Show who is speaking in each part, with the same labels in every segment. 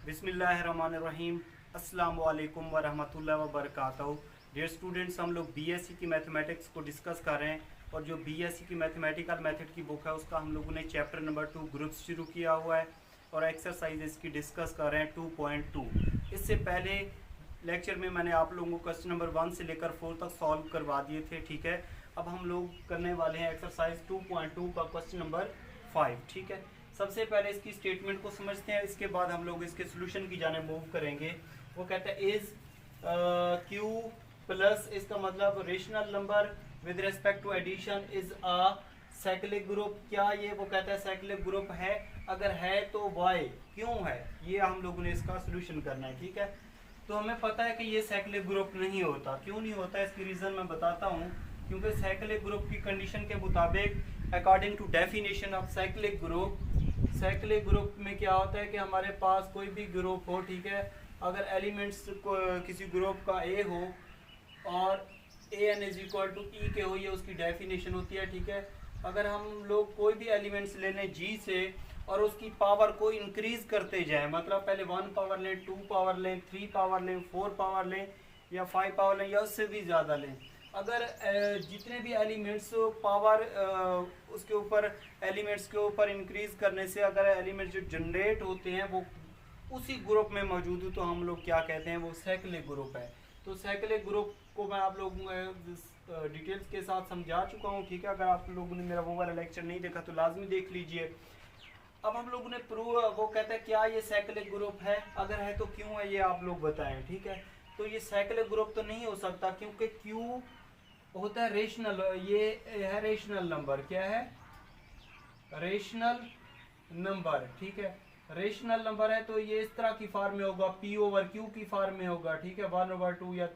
Speaker 1: बिस्मिल्लाहिर्रहमानिर्रहीम। अस्सलाम वालेकुम वरहमतुल्लाहि वबरकातुहू। डियर स्टूडेंट्स, हम लोग बीएससी की मैथमेटिक्स को डिस्कस कर रहे हैं और जो बीएससी की मैथमेटिकल मेथड की बुक है उसका हम लोगों ने चैप्टर नंबर 2 ग्रुप्स शुरू किया हुआ है और एक्सरसाइजेस की डिस्कस कर रहे हैं 2.2। इससे पहले लेक्चर में मैंने आप लोगों को क्वेश्चन नंबर 1 से लेकर 4 तक सॉल्व करवा दिए थे, ठीक है। अब हम लोग करने वाले हैं एक्सरसाइज 2.2 का क्वेश्चन नंबर 5, ठीक है। सबसे पहले इसकी स्टेटमेंट को समझते हैं, इसके बाद हम लोग इसके सोल्यूशन की जाने मूव करेंगे। वो कहता है इज क्यू प्लस, इसका मतलब rational number with respect to addition is a cyclic group. क्या ये वो कहता है साइक्लिक ग्रुप है? अगर है तो वाई, क्यों है, ये हम लोगों ने इसका सोल्यूशन करना है, ठीक है। तो हमें पता है कि ये साइक्लिक ग्रुप नहीं होता। क्यों नहीं होता, इसकी रीज़न मैं बताता हूँ। क्योंकि साइक्लिक ग्रुप की कंडीशन के मुताबिक according to definition of cyclic group में क्या होता है कि हमारे पास कोई भी ग्रुप हो, ठीक है, अगर एलिमेंट्स किसी ग्रुप का ए हो और ए एन इज इक्वल टू ई के हो, ये उसकी डेफिनेशन होती है, ठीक है। अगर हम लोग कोई भी एलिमेंट्स ले लें जी से और उसकी पावर को इंक्रीज करते जाएं, मतलब पहले 1 पावर लें, 2 पावर लें, 3 पावर लें, 4 पावर लें या 5 पावर लें या उससे भी ज़्यादा लें, अगर जितने भी एलिमेंट्स पावर उसके ऊपर एलिमेंट्स के ऊपर इंक्रीज करने से अगर एलिमेंट्स जो जनरेट होते हैं वो उसी ग्रुप में मौजूद हो तो हम लोग क्या कहते हैं, वो साइक्लिक ग्रुप है। तो साइक्लिक ग्रुप को मैं आप लोगों डिटेल्स के साथ समझा चुका हूँ, ठीक है। अगर आप लोगों ने मेरा वो वाला लेक्चर नहीं देखा तो लाजमी देख लीजिए। अब हम लोगों ने प्रूव, वो कहता है क्या ये साइक्लिक ग्रुप है, अगर है तो क्यों है, ये आप लोग बताएं, ठीक है। तो ये साइक्लिक ग्रुप तो नहीं हो सकता क्योंकि क्यू होता है रेशनल, ये है रेशनल नंबर, क्या है, रेशनल नंबर, ठीक है। रेशनल नंबर है तो ये इस तरह की फॉर्म में होगा, पी ओवर क्यू की फॉर्म में होगा, ठीक है। 1/2 या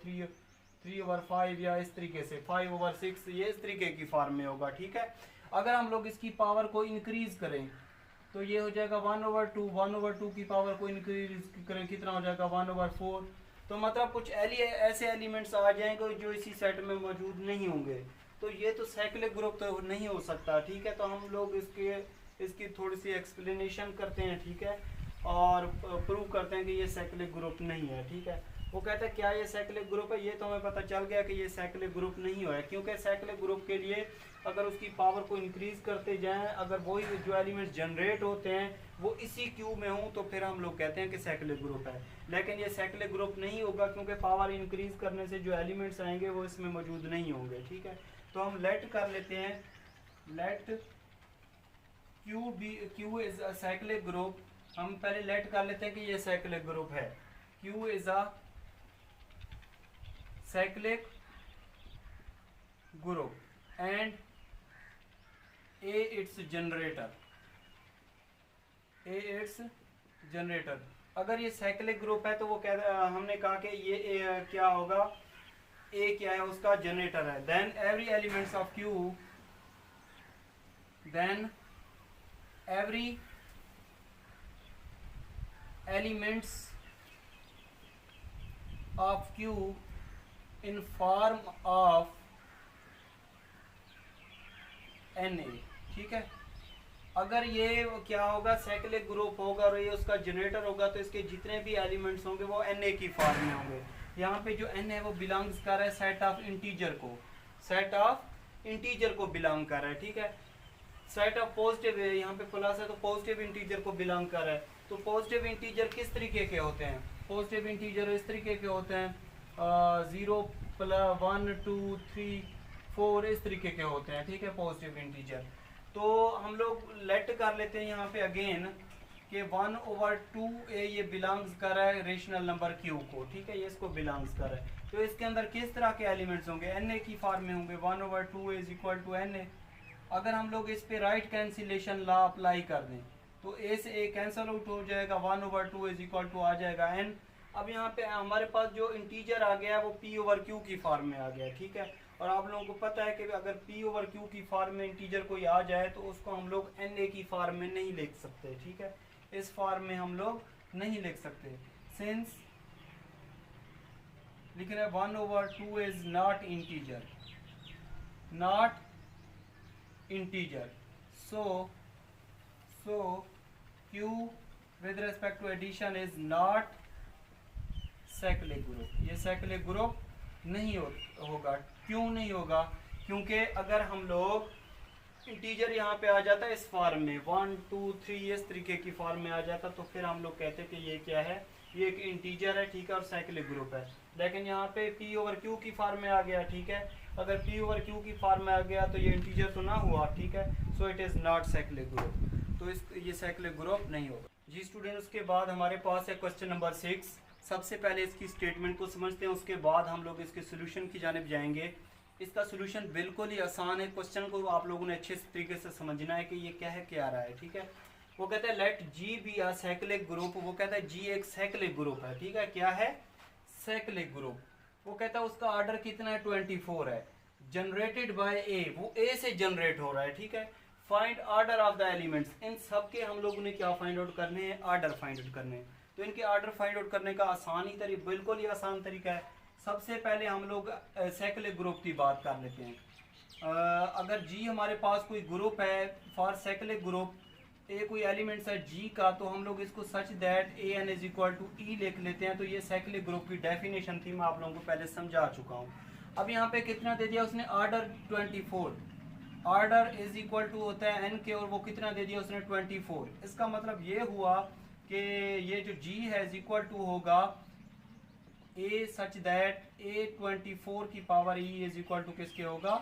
Speaker 1: 3/5 या इस तरीके से 5/6, ये इस तरीके की फॉर्म में होगा, ठीक है। अगर हम लोग इसकी पावर को इंक्रीज करें तो ये हो जाएगा 1/2 की पावर को इंक्रीज करें कितना हो जाएगा 1/4। तो मतलब कुछ ऐसे एलिमेंट्स आ जाएंगे जो इसी सेट में मौजूद नहीं होंगे, तो ये तो साइक्लिक ग्रुप तो नहीं हो सकता, ठीक है। तो हम लोग इसकी थोड़ी सी एक्सप्लेनेशन करते हैं, ठीक है, और प्रूव करते हैं कि ये साइक्लिक ग्रुप नहीं है, ठीक है। वो कहता है क्या ये साइक्लिक ग्रुप है, ये तो हमें पता चल गया कि ये साइक्लिक ग्रुप नहीं है, क्योंकि साइक्लिक ग्रुप के लिए अगर उसकी पावर को इंक्रीज करते जाएं, अगर वही जो एलिमेंट्स जनरेट होते हैं वो इसी क्यू में हों तो फिर हम लोग कहते हैं कि साइक्लिक ग्रुप है। लेकिन ये साइक्लिक ग्रुप नहीं होगा क्योंकि पावर इंक्रीज करने से जो एलिमेंट्स आएंगे वो इसमें मौजूद नहीं होंगे, ठीक है। तो हम लेट कर लेते हैं, let Q is a cyclic group. हम पहले लेट कर लेते हैं कि ये साइक्लिक ग्रुप है। Q is a cyclic group and A its generator. अगर ये साइक्लिक ग्रुप है तो वो हमने कहा कि ये क्या होगा, ए क्या है, उसका जनरेटर है। Then every elements of Q, then every elements of Q in form of N A, ठीक है। अगर ये क्या होगा, साइक्लिक ग्रुप होगा और ये उसका जनरेटर होगा तो इसके जितने भी एलिमेंट्स होंगे वो एन ए की फॉर्म में होंगे। यहाँ पे जो एन है वो बिलोंग्स कर रहा है सेट ऑफ इंटीजर को, सेट ऑफ इंटीजर को बिलोंग कर रहा है, ठीक है। सेट ऑफ पॉजिटिव है, यहाँ पे प्लस है तो पॉजिटिव इंटीजर को बिलोंग कर रहा है। तो पॉजिटिव इंटीजर किस तरीके के होते हैं, पॉजिटिव इंटीजर इस तरीके के होते हैं 0 1 2 3 4 इस तरीके के होते हैं, ठीक है, पॉजिटिव इंटीजर। तो हम लोग लेट कर लेते हैं यहाँ पे अगेन कि 1/2 ये बिलोंग्स कर रहा है रेशनल नंबर क्यू को, ठीक है, ये इसको बिलोंग्स कर रहा है। तो इसके अंदर किस तरह के एलिमेंट्स होंगे, एन ए की फॉर्म में होंगे, 1/2 is equal to N A. अगर हम लोग इस पे राइट कैंसिलेशन लॉ अप्लाई कर दें तो ए से ए कैंसिल आउट हो जाएगा, 1/2 इज इक्वल टू आ जाएगा एन। अब यहाँ पे हमारे पास जो इंटीजर आ गया वो पी ओवर क्यू की फॉर्म में आ गया, ठीक है। और आप लोगों को पता है कि अगर पी ओवर क्यू की फॉर्म में इंटीजर कोई आ जाए तो उसको हम लोग एन ए की फॉर्म में नहीं लिख सकते, ठीक है, इस फॉर्म में हम लोग नहीं लिख सकते। सिंस लिख रहे हैं 1/2 is not integer, so q with respect to addition is not cyclic group. ये साइक्लिक ग्रुप नहीं होगा। क्यों नहीं होगा? क्योंकि अगर हम लोग इंटीजर यहाँ पे आ जाता है इस फॉर्म में 1 2 3 इस तरीके की फॉर्म में आ जाता तो फिर हम लोग कहते कि ये क्या है, ये एक इंटीजर है, ठीक है, और साइक्लिक ग्रुप है। लेकिन यहाँ पे p ओवर q की फॉर्म में आ गया, ठीक है। अगर p ओवर q की फॉर्म में आ गया तो ये इंटीजर तो ना हुआ, ठीक है। So it is not cyclic group, तो ये साइक्लिक ग्रुप नहीं होगा। जी स्टूडेंट, उसके बाद हमारे पास है क्वेश्चन नंबर 6। सबसे पहले इसकी स्टेटमेंट को समझते हैं, उसके बाद हम लोग इसके सोल्यूशन की जानिब जाएंगे। इसका सोल्यूशन बिल्कुल ही आसान है। क्वेश्चन को आप लोगों ने अच्छे तरीके से समझना है कि ये क्या है, क्या आ रहा है, ठीक है। वो कहता है let G be a cyclic group. वो कहता है जी एक साइक्लिक ग्रुप है, ठीक है। क्या है? Cyclic group. वो कहता है उसका ऑर्डर कितना है, 24 है। जनरेटेड बाय ए, वो ए से जनरेट हो रहा है, ठीक है। Find order of the elements. इन सब के हम लोगों ने क्या फाइंड आउट करने हैं, ऑर्डर फाइंड आउट करने हैं। तो इनके ऑर्डर फाइंड आउट करने का आसान ही तरीका, बिल्कुल ही आसान तरीका है। सबसे पहले हम लोग साइक्लिक ग्रुप की बात कर लेते हैं। अगर जी हमारे पास कोई ग्रुप है फॉर साइक्लिक ग्रुप, ए कोई एलिमेंट्स है जी का, तो हम लोग इसको such that A N is equal to E लिख लेते हैं। तो ये साइक्लिक ग्रुप की डेफिनेशन थी, मैं आप लोगों को पहले समझा चुका हूँ। अब यहाँ पे कितना दे दिया उसने, order 24। Order is equal to होता है एन के, और वो कितना दे दिया उसने, 24। इसका मतलब ये हुआ कि ये जो जी है इज इक्वल टू होगा ए सच दैट ए 24 की power E is equal to किसके होगा,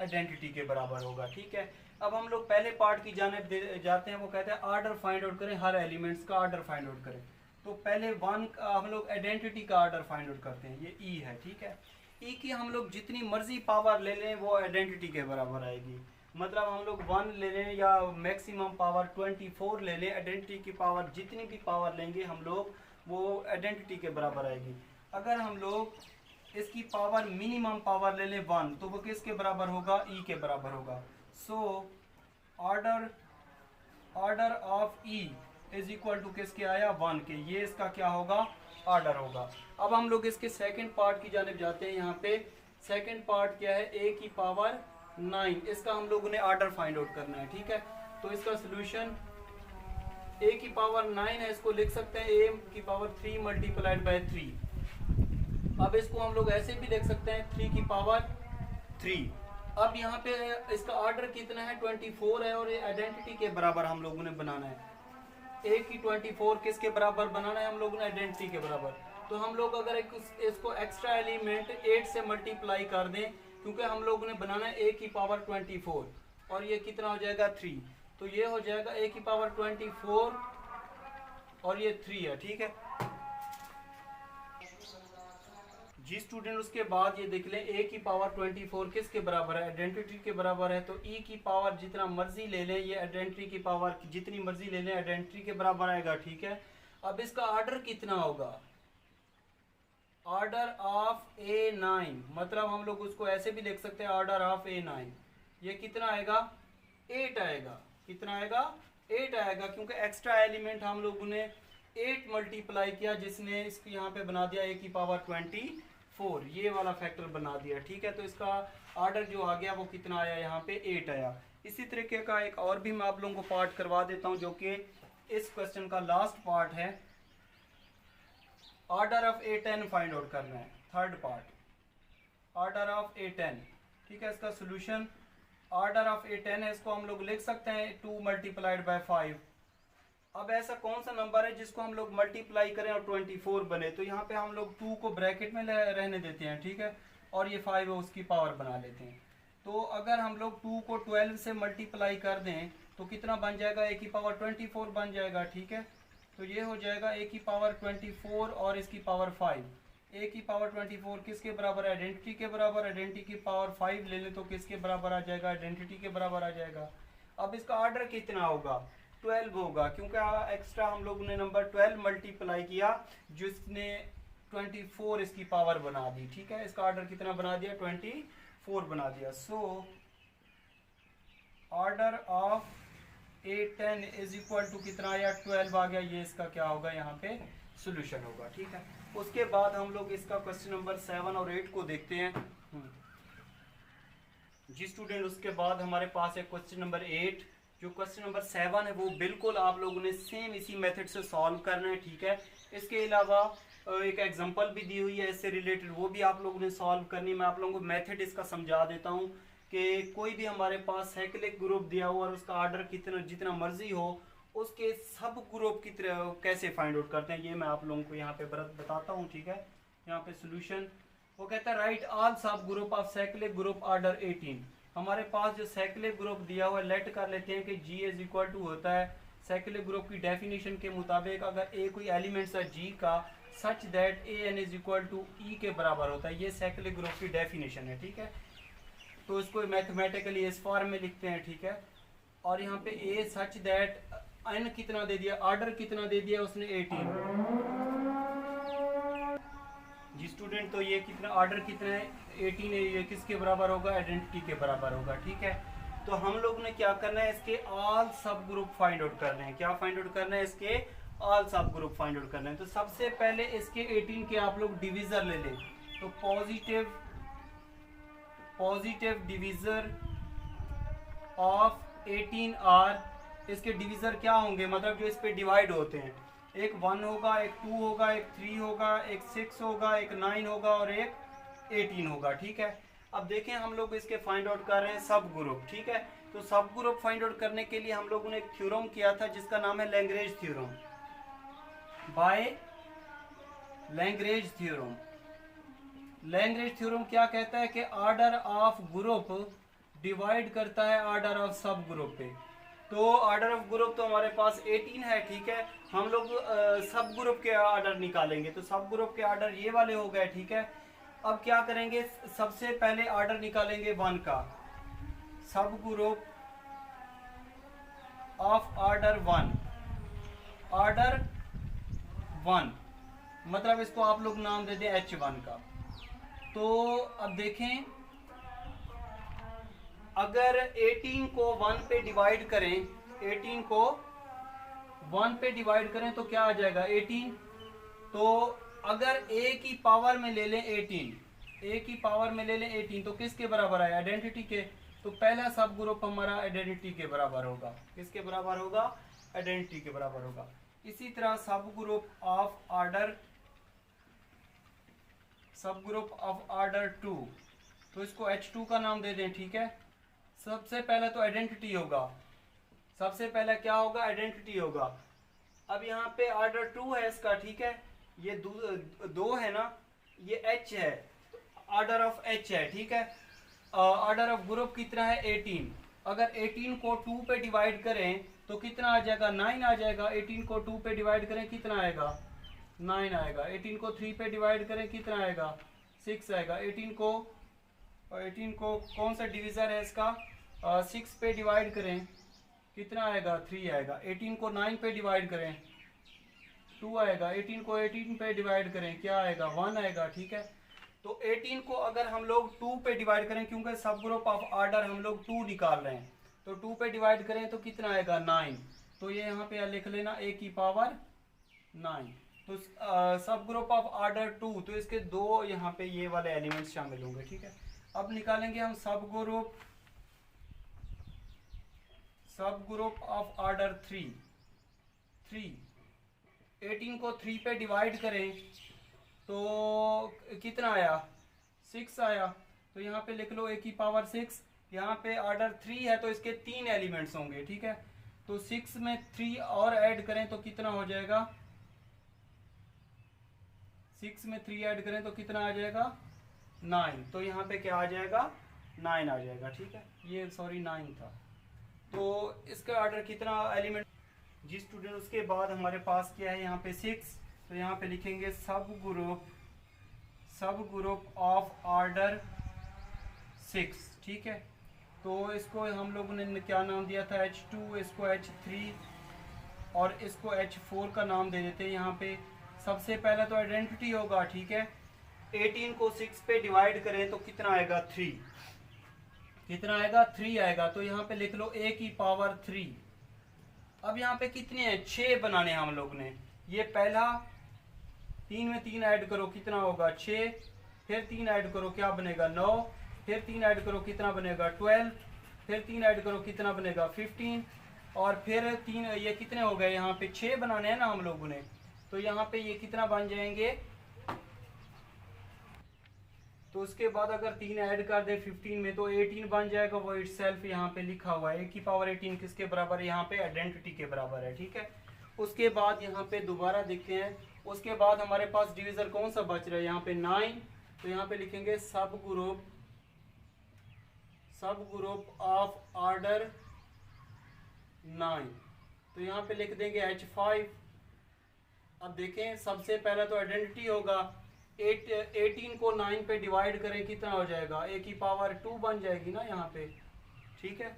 Speaker 1: आइडेंटिटी के बराबर होगा, ठीक है। अब हम लोग पहले पार्ट की जानिब जाते हैं। वो कहते हैं ऑर्डर फाइंड आउट करें, हर एलिमेंट्स का ऑर्डर फाइंड आउट करें। तो पहले हम लोग आइडेंटिटी का ऑर्डर फाइंड आउट करते हैं, ये ई है, ठीक है। ई की हम लोग जितनी मर्जी पावर ले लें वो आइडेंटिटी के बराबर आएगी। मतलब हम लोग 1 ले लें या मैक्सिमम पावर 24 ले लें, आइडेंटिटी की पावर जितनी भी पावर लेंगे हम लोग वो आइडेंटिटी के बराबर आएगी। अगर हम लोग इसकी पावर मिनिमम पावर ले लें 1, तो वो किसके बराबर होगा, ई के बराबर होगा। So order of E is equal to किसके आया, 1 के। ये इसका क्या होगा, ऑर्डर होगा। अब हम लोग इसके सेकंड पार्ट की जानिब जाते हैं। यहाँ पे सेकंड पार्ट क्या है, ए की पावर 9। इसका हम लोगों ने ऑर्डर फाइंड आउट करना है, ठीक है। तो इसका सोल्यूशन ए की पावर 9 है, इसको लिख सकते हैं ए की पावर 3 मल्टीप्लाइड बाय 3। अब इसको हम लोग ऐसे भी लिख सकते हैं 3 की पावर 3। अब यहाँ पे इसका ऑर्डर कितना है, 24 है, और ये आइडेंटिटी के बराबर हम लोगों ने बनाना है। ए की 24 किसके बराबर बनाना है हम लोगों ने, आइडेंटिटी के बराबर। तो हम लोग अगर इसको एक्स्ट्रा एलिमेंट 8 से मल्टीप्लाई कर दें, क्योंकि हम लोगों ने बनाना है ए की पावर 24, और ये कितना हो जाएगा, 3। तो ये हो जाएगा ए की पावर 24 और ये 3 है, ठीक है जी स्टूडेंट। उसके बाद ये देख लें ए की पावर 24 किसके बराबर है, आइडेंटिटी के बराबर है। तो ई की पावर जितना मर्जी ले लें, ये आइडेंटिटी की पावर जितनी मर्जी ले लें आइडेंटिटी के बराबर आएगा, ठीक है। अब इसका ऑर्डर कितना होगा, ऑर्डर ऑफ A9, मतलब हम लोग उसको ऐसे भी लिख सकते हैं ऑर्डर ऑफ A9। ये कितना आएगा, 8 आएगा। कितना आएगा, 8 आएगा, क्योंकि एक्स्ट्रा एलिमेंट हम लोगों ने 8 मल्टीप्लाई किया, जिसने इसको यहाँ पे बना दिया ए की पावर 24, ये वाला फैक्टर बना दिया, ठीक है। तो इसका ऑर्डर जो आ गया वो कितना आया, यहाँ पे 8 आया। इसी तरीके का एक और भी मैं आप लोगों को पार्ट करवा देता हूँ, जो कि इस क्वेश्चन का लास्ट पार्ट है। Order of A10 find out करना है, third part, order of A10, ठीक है। इसका सोल्यूशन ऑर्डर ऑफ A10 है, इसको हम लोग लिख सकते हैं 2 मल्टीप्लाइड बाय 5। अब ऐसा कौन सा नंबर है जिसको हम लोग मल्टीप्लाई करें और 24 बने, तो यहाँ पे हम लोग 2 को ब्रैकेट में रहने देते हैं, ठीक है, और ये 5 है उसकी पावर बना लेते हैं। तो अगर हम लोग 2 को 12 से मल्टीप्लाई कर दें तो कितना बन जाएगा, ए की पावर 24 बन जाएगा, ठीक है। तो ये हो जाएगा ए की पावर 24 और इसकी पावर 5। ए की पावर 24 किसके बराबर है, आइडेंटिटी के बराबर। आइडेंटिटी की पावर 5 ले लें तो किसके बराबर आ जाएगा, आइडेंटिटी के बराबर आ जाएगा। अब इसका ऑर्डर कितना होगा, 12 होगा, क्योंकि एक्स्ट्रा हम लोगों ने नंबर 12 मल्टीप्लाई किया, जिसने 24 इसकी पावर बना दी, ठीक है। इसका ऑर्डर कितना बना दिया, 24 बना दिया। So order of A10 is equal to कितना आया, 12 आ गया। ये इसका क्या होगा, यहाँ पे सोल्यूशन होगा, ठीक है। उसके बाद हम लोग इसका क्वेश्चन नंबर 7 और 8 को देखते हैं जी स्टूडेंट। उसके बाद हमारे पास है क्वेश्चन नंबर 8, जो क्वेश्चन नंबर 7 है वो बिल्कुल आप लोगों ने सेम इसी मेथड से सॉल्व करना है, ठीक है। इसके अलावा एक एग्जांपल भी दी हुई है इससे रिलेटेड, वो भी आप लोगों ने सॉल्व करनी है। मैं आप लोगों को मेथड इसका समझा देता हूँ कि कोई भी हमारे पास साइक्लिक ग्रुप दिया हो और उसका ऑर्डर कितना जितना मर्जी हो, उसके सब ग्रुप की तरह कैसे फाइंड आउट करते हैं ये मैं आप लोगों को यहाँ पे बताता हूँ, ठीक है। यहाँ पे सोल्यूशन वो कहता है राइट ऑल सब group of cyclic group order 18। हमारे पास जो साइक्लिक ग्रुप दिया हुआ है लेट कर लेते हैं कि G इज इक्वल टू होता है साइक्लिक ग्रुप की डेफिनेशन के मुताबिक अगर ए कोई एलिमेंट्स है G का such that AN is equal to E के बराबर होता है। ये साइक्लिक ग्रुप की डेफिनेशन है, ठीक है। तो इसको मैथमेटिकली इस फॉर्म में लिखते हैं, ठीक है। और यहाँ पे A सच दैट N कितना दे दिया, ऑर्डर कितना दे दिया उसने 18 जी स्टूडेंट। तो ये कितना ऑर्डर कितना है 18 है, ये किसके बराबर होगा, आइडेंटिटी के बराबर होगा, ठीक है। तो हम लोग ने क्या करना है, इसके ऑल सब ग्रुप फाइंड आउट करने हैं। क्या फाइंड आउट करना है, इसके ऑल सब ग्रुप फाइंड आउट करना है। तो सबसे पहले इसके 18 के आप लोग डिविजर ले लें। तो पॉजिटिव डिविजर ऑफ 18 आर, इसके डिविजर क्या होंगे, मतलब जो इस पे डिवाइड होते हैं, एक 1 होगा, एक 2 होगा, एक 3 होगा, एक 6 होगा, एक 9 होगा और एक 18 होगा, ठीक है। अब देखें हम लोग इसके फाइंड आउट कर रहे हैं सब ग्रुप, ठीक है। तो सब ग्रुप फाइंड आउट करने के लिए हम लोगों ने एक थ्योरम किया था जिसका नाम है Lagrange theorem, by Lagrange theorem. Lagrange theorem क्या कहता है कि ऑर्डर ऑफ ग्रुप डिवाइड करता है ऑर्डर ऑफ सब ग्रुप पे। तो ऑर्डर ऑफ ग्रुप तो हमारे पास 18 है, ठीक है। हम लोग सब ग्रुप के ऑर्डर निकालेंगे, तो सब ग्रुप के ऑर्डर ये वाले हो गए, ठीक है। अब क्या करेंगे, सबसे पहले ऑर्डर निकालेंगे 1 का, सब ग्रुप ऑफ ऑर्डर 1, ऑर्डर 1 मतलब इसको आप लोग नाम दे दें H1 का। तो अब देखें अगर 18 को 1 पे डिवाइड करें, 18 को 1 पे डिवाइड करें तो क्या आ जाएगा 18। तो अगर a की पावर में ले लें 18, a की पावर में ले लें 18 तो किसके बराबर है, आइडेंटिटी के। तो पहला सब ग्रुप हमारा आइडेंटिटी के बराबर होगा, किसके बराबर होगा, आइडेंटिटी के बराबर होगा। इसी तरह सब ग्रुप ऑफ ऑर्डर 2, तो इसको H2 का नाम दे दें, ठीक है। सबसे पहले तो आइडेंटिटी होगा, सबसे पहले क्या होगा, आइडेंटिटी होगा। अब यहाँ पे ऑर्डर 2 है इसका, ठीक है। ये 2 है ना, ये H है, ऑर्डर ऑफ H है, ठीक है। ऑर्डर ऑफ ग्रुप कितना है 18। अगर 18 को 2 पे डिवाइड करें तो कितना आ जाएगा, 9 आ जाएगा। 18 को 2 पे डिवाइड करें कितना आएगा, 9 आएगा। 18 को 3 पे डिवाइड करें कितना आएगा, 6 आएगा। 18 को कौन सा डिविजर है इसका, 6 पे डिवाइड करें कितना आएगा, 3 आएगा। 18 को 9 पे डिवाइड करें 2 आएगा। 18 को 18 पे डिवाइड करें क्या आएगा, 1 आएगा, ठीक है। तो 18 को अगर हम लोग 2 पे डिवाइड करें, क्योंकि सब ग्रुप ऑफ ऑर्डर हम लोग 2 निकाल रहे हैं, तो 2 पे डिवाइड करें तो कितना आएगा, 9। तो ये यहाँ पे लिख लेना a की पावर 9। तो सब ग्रुप ऑफ ऑर्डर 2, तो इसके 2 यहाँ पे ये वाले एलिमेंट्स शामिल होंगे, ठीक है। अब निकालेंगे हम सब ग्रुप ऑफ ऑर्डर 3। 18 को 3 पे डिवाइड करें तो कितना आया, 6 आया। तो यहाँ पे लिख लो a की पावर 6। यहाँ पे ऑर्डर 3 है तो इसके 3 एलिमेंट्स होंगे, ठीक है। तो 6 में 3 और ऐड करें तो कितना हो जाएगा, 6 में 3 ऐड करें तो कितना आ जाएगा, 9। तो यहाँ पे क्या आ जाएगा, 9 आ जाएगा, ठीक है। ये सॉरी 9 था। तो इसका ऑर्डर कितना एलिमेंट जी स्टूडेंट। उसके बाद हमारे पास क्या है यहाँ पे 6। तो यहाँ पे लिखेंगे सब ग्रुप ऑफ ऑर्डर 6, ठीक है। तो इसको हम लोगों ने क्या नाम दिया था, H2, इसको H3 और इसको H4 का नाम दे देते हैं। यहाँ पे सबसे पहले तो आइडेंटिटी होगा, ठीक है। 18 को 6 पे डिवाइड करें तो कितना आएगा, 3। कितना आएगा, 3 आएगा। तो यहाँ पे लिख लो a की पावर 3। अब यहाँ पे कितने हैं, 6 बनाने हम लोग ने। ये पहला 3 में 3 ऐड करो कितना होगा, 6। फिर 3 ऐड करो क्या बनेगा, 9। फिर 3 ऐड करो कितना बनेगा, 12। फिर 3 ऐड करो कितना बनेगा, 15। और फिर 3, ये कितने हो गए, यहाँ पे 6 बनाने हैं ना हम लोगों ने, तो यहाँ पे ये कितना बन जाएंगे, तो उसके बाद अगर 3 ऐड कर दे 15 में तो 18 बन जाएगा। वो इटसेल्फ यहाँ पे लिखा हुआ है, A⁻18 किसके बराबर है, यहाँ पे आइडेंटिटी के बराबर है, ठीक है। उसके बाद यहाँ पे दोबारा देखते हैं, उसके बाद हमारे पास डिविजर कौन सा बच रहा है, यहाँ पे 9, तो यहाँ पे लिखेंगे सब ग्रुप ऑफ ऑर्डर 9, तो यहाँ पे लिख देंगे H5। अब देखें सबसे पहला तो आइडेंटिटी होगा, 18 को 9 पे डिवाइड करें कितना हो जाएगा, A⁻2 बन जाएगी ना यहाँ पे, ठीक है।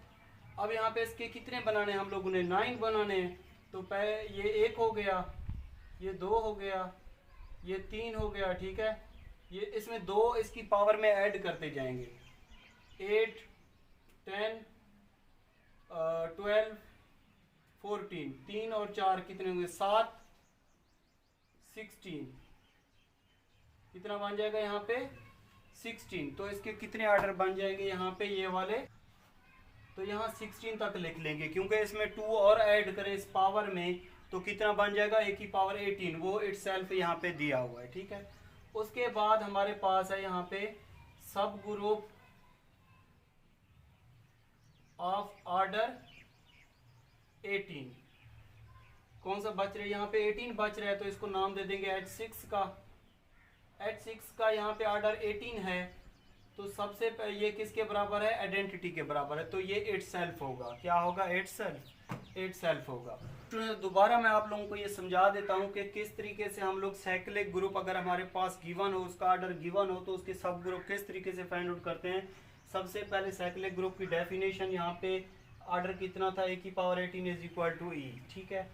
Speaker 1: अब यहाँ पे इसके कितने बनाने हम लोगों ने, 9 बनाने हैं, तो पहले ये 1 हो गया, ये 2 हो गया, ये 3 हो गया, ठीक है। ये इसमें 2 इसकी पावर में ऐड करते जाएंगे, 8 10 12 14, 3 और 4 कितने होंगे, 7 16, कितना बन जाएगा यहाँ पे 16। तो इसके कितने ऑर्डर बन जाएंगे यहाँ पे ये वाले, तो यहाँ 16 तक लिख लेंगे, क्योंकि इसमें 2 और ऐड करें इस पावर में तो कितना बन जाएगा A⁻18, वो इटसेल्फ यहाँ पे दिया हुआ है, ठीक है। उसके बाद हमारे पास है यहाँ पे सब ग्रुप ऑफ ऑर्डर 18, कौन सा बच रहा है यहाँ पे 18 बच रहा है, तो इसको नाम दे देंगे H6 का। H6 का यहाँ पे ऑर्डर 18 है, तो सबसे ये किसके बराबर है, आइडेंटिटी के बराबर है, तो ये इटसेल्फ होगा, क्या होगा, इटसेल्फ होगा। तो दोबारा मैं आप लोगों को ये समझा देता हूँ कि किस तरीके से हम लोग साइक्लिक ग्रुप अगर हमारे पास गिवन हो, उसका ऑर्डर गिवन हो, तो उसके सब ग्रुप किस तरीके से फाइंड आउट करते हैं। सबसे पहले साइक्लिक ग्रुप की डेफिनेशन, यहाँ पे ऑर्डर कितना था, A⁻18 is equal to E, ठीक है।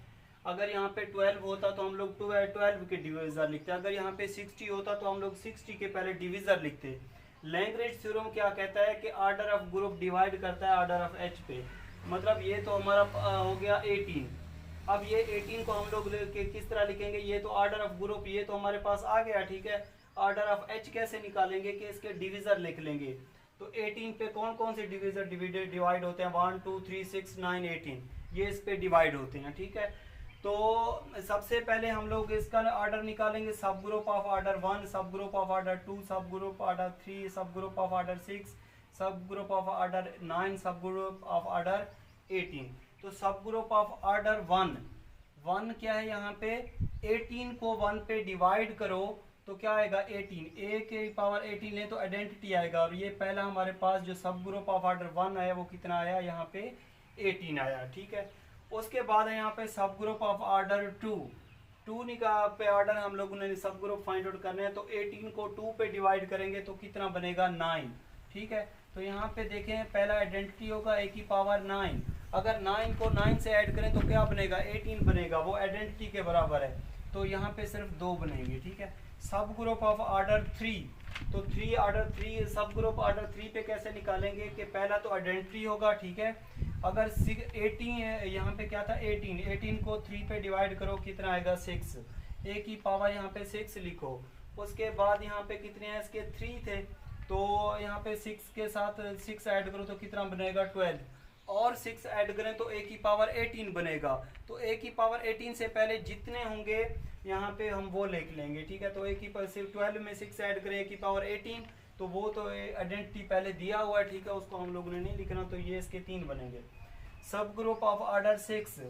Speaker 1: अगर यहाँ पे 12 होता तो हम लोग 12 के डिविजर लिखते, अगर यहाँ पे 60 होता तो हम लोग 60 के पहले डिविजर लिखते। लैग्रेंज थ्योरम क्या कहता है कि ऑर्डर ऑफ ग्रुप डिवाइड करता है ऑर्डर ऑफ H पे, मतलब ये तो हमारा हो गया 18। अब ये 18 को हम लोग किस तरह लिखेंगे, ये तो ऑर्डर ऑफ ग्रुप ये तो हमारे पास आ गया, ठीक है। ऑर्डर ऑफ H कैसे निकालेंगे कि इसके डिविजर लिख लेंगे, तो 18 पे कौन कौन से डिविजर डिवाइड होते हैं, 1 2 3 6 9 18, ये इस पे डिवाइड होते हैं, ठीक है। तो सबसे पहले हम लोग इसका ऑर्डर निकालेंगे, सब ग्रुप ऑफ ऑर्डर 1, सब ग्रुप ऑफ ऑर्डर 2, सब ग्रुप ऑर्डर 3, सब ग्रुप ऑफ ऑर्डर 6, सब ग्रुप ऑफ ऑर्डर 9, सब ग्रुप ऑफ ऑर्डर 18। तो सब ग्रुप ऑफ ऑर्डर 1 क्या है, यहाँ पे 18 को 1 पे डिवाइड करो तो क्या आएगा 18, A⁻18 ले तो आइडेंटिटी आएगा, और ये पहला हमारे पास जो सब ग्रुप ऑफ ऑर्डर 1 आया वो कितना आया, यहाँ पे 18 आया, ठीक है। उसके बाद है यहाँ पे सब ग्रुप ऑफ ऑर्डर 2 निकाल पे ऑर्डर हम लोगों ने सब ग्रुप फाइंड आउट करने हैं, तो 18 को 2 पे डिवाइड करेंगे तो कितना बनेगा 9, ठीक है। तो यहाँ पे देखें पहला आइडेंटिटी होगा A⁻9, अगर 9 को 9 से ऐड करें तो क्या बनेगा 18 बनेगा, वो आइडेंटिटी के बराबर है, तो यहाँ पे सिर्फ 2 बनेंगे, ठीक है। सब ग्रुप ऑफ ऑर्डर 3, तो 3 ऑर्डर 3 सब ग्रुप ऑर्डर 3 पे कैसे निकालेंगे कि पहला तो आइडेंटिटी होगा, ठीक है। अगर 18 यहाँ पे क्या था 18 को 3 पे डिवाइड करो कितना आएगा 6, A की पावर यहाँ पे 6 लिखो। उसके बाद यहाँ पे कितने हैं इसके 3 थे, तो यहाँ पे 6 के साथ 6 ऐड करो तो कितना बनेगा 12, और 6 ऐड करें तो A⁻18 बनेगा। तो A⁻18 से पहले जितने होंगे यहाँ पे हम वो लिख लेंगे, ठीक है। तो A⁻12 में 6 ऐड करें A⁻18, तो वो तो आइडेंटिटी पहले दिया हुआ है, ठीक है, उसको हम लोगों ने नहीं लिखना, तो ये इसके 3 बनेंगे। सब ग्रुप ऑफ ऑर्डर 6,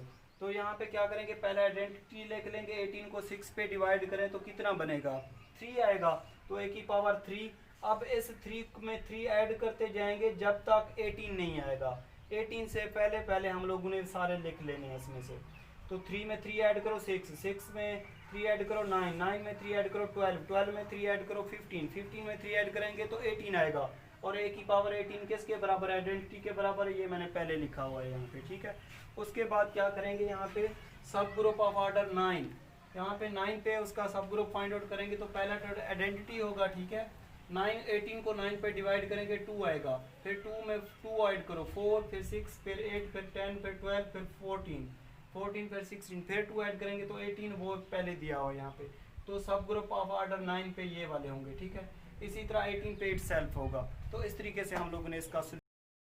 Speaker 1: तो यहाँ पे क्या करेंगे पहले आइडेंटिटी लिख लेंगे, 18 को 6 पे डिवाइड करें तो कितना बनेगा 3 आएगा, तो A⁻3। अब इस 3 में 3 ऐड करते जाएंगे जब तक 18 नहीं आएगा, 18 से पहले हम लोगों ने सारे लिख लेने हैं इसमें से। तो 3 में 3 ऐड करो 6 में 3 ऐड करो 9 में 3 ऐड करो 12 में 3 ऐड करो 15 में 3 ऐड करेंगे तो 18 आएगा, और A⁻18 किसके बराबर है, आइडेंटिटी के बराबर है, ये मैंने पहले लिखा हुआ है यहाँ पे, ठीक है। उसके बाद क्या करेंगे यहाँ पे सब ग्रुप ऑफ ऑर्डर 9, यहाँ पे 9 पे उसका सब ग्रुप फाइंड आउट करेंगे, तो पहला आइडेंटिटी होगा, ठीक है। 18 को 9 पे डिवाइड करेंगे 2 आएगा, फिर 2 में 2 ऐड करो 4, फिर 6, फिर 8, फिर 10, फिर 12, फिर 14 फिर 16, फिर 2 ऐड करेंगे तो 18, वो पहले दिया हो यहाँ पे। तो सब ग्रुप ऑफ ऑर्डर 9 पे ये वाले होंगे, ठीक है। इसी तरह 18 पे इटसेल्फ होगा। तो इस तरीके से हम लोगों ने इसका